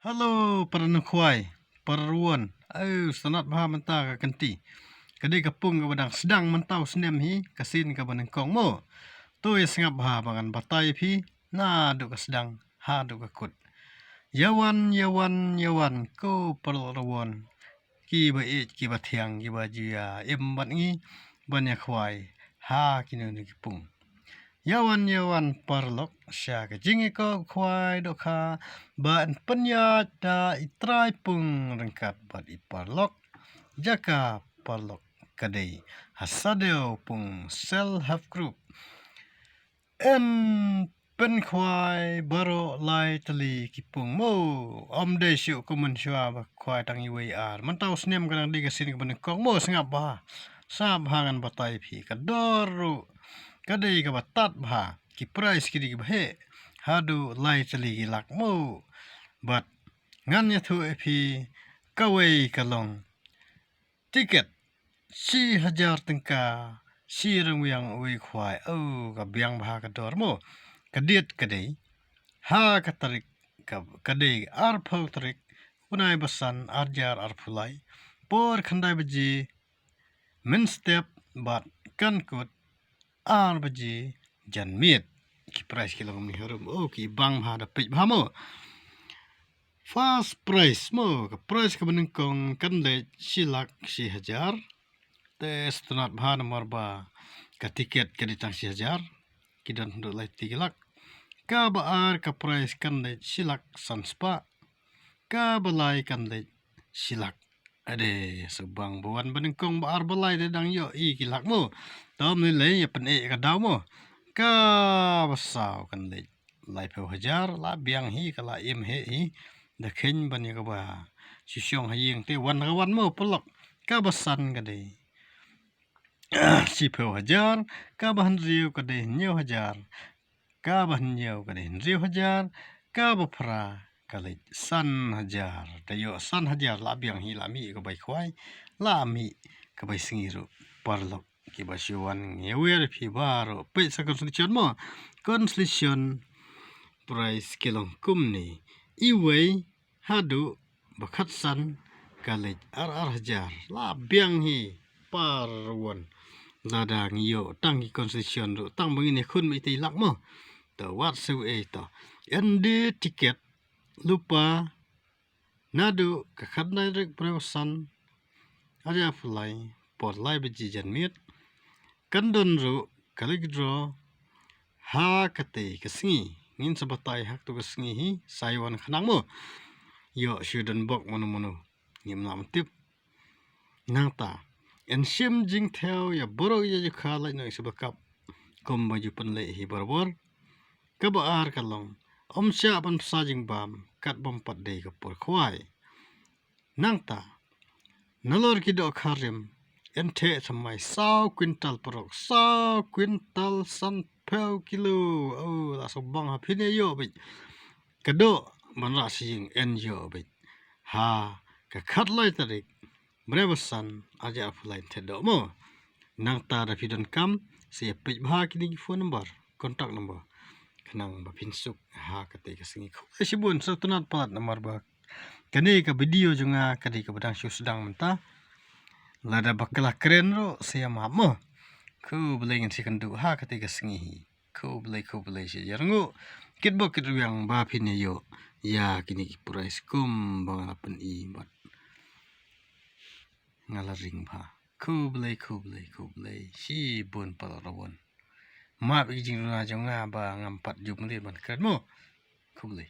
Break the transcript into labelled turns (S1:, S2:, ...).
S1: Halo para nukwai, para ruan. Sanat baha mentah ka kanti. Kadai kapung ka badang sedang mentau senem hi, kasin ka banang kong mo. Tu sengap baha bangan batai pi, na du ka sedang, ha du ka kut. Yawan ko para ruan. Ki ba ki ba thiang, ki ba jia, bat ngi, banyak kwai, ha kinu ni kipung. Yawan parlok sya ke jingi ko kwai do kha ban penya da itrai pung rengkat bat iparlok jaka parlok kadai sadew pung self help group en pen kwai baro 3tylli kipung mo om de shu kumun shwa ba kwai tang uwei ar mantau snem kadang di kasin ke benekong mo sengap ba sab hangan batai phi kadoru kadai ka batat bha ki price ki di bhe hadu 3tylli ki lak mo but ngan ya thu phi kawai kalong ticket si hajar tengka si rongwiang ui khwai ka biang bha ka dor mo kadiet kadai ha ka tarik kadai ar phau tarik punai basan arjar ar phulai por khandai baji min step but kan kut ar baji jan miet ki price ki long ni harum ki bang bha da pej bha mo fast price mo ka price ka beneng kong kan le silak si hajar te stunat bha nomor ba ka tiket ka ditang si hajar ki dan ndo lai 3 lak ka ba ar ka price kan le silak sanspa ka balai kan le silak ade sebang buan beneng kong ba ar balai de dang yo i ki lak mo tom ni le ya pen e ka daw mo ka basau kan le lai pho hajar la biang hi kala im he hi da khen ban ya ka ba si syong hayeng te wan ka wan mo polok ka basan ka de si pho hajar ka ban riu ka de nyo hajar ka ban nyo ka de riu hajar ka ba phra ka le san hajar da yo san hajar la biang hi la mi ka bai khwai la mi ka bai singiru parlok ki ba syuan ngewer phi baro pe sa konstitution mo constitution price kilong kumni uwei hadu bakhat san kalej ar hajar la biang hi parwan lada ngiyo tang ki constitution ro tang bangin khun mi ti lak mo to wat su e to nd ticket lupa nadu ka khatnai rek prewasan aja fulai por lai beji jan miet kandon ro kalik dro ha kate kasingi ngin sabatai hak tu kasingi hi saiwan khanang mo yo shuden bok mono ngim lam tip nangta en sim jing theo ya boro ya kha lai no sabakap kom ba ju pan le hi barbor ka ba ar kalong om sha ban sa jing bam kat bom pat de ka por khwai nangta nalor ki do kharim en the samai sao quintal porok sao quintal san pheu kilo la so bang ha phine yo bi kado man ra sing en yo bi ha ka khat lai tarik brewasan aja fulai the do mo nangta da pidon kam se pej bha ki ni phone number contact number khnang ba pinsuk ha ka te ka singi khu sibun satunat pat nomor ba kani ka video junga kadi ka badang syu sedang menta lada bakala keren ro saya mo khu bleng si kan du ha ka te ka singi khu blai si yarngu kitbo kitru yang ba phin yo ya kini ki purai skum bang apen i bat ngala ring ba khu blai si bun pal rawon ma bi jing na jonga ba ngam pat jum le ban kret mo khu blai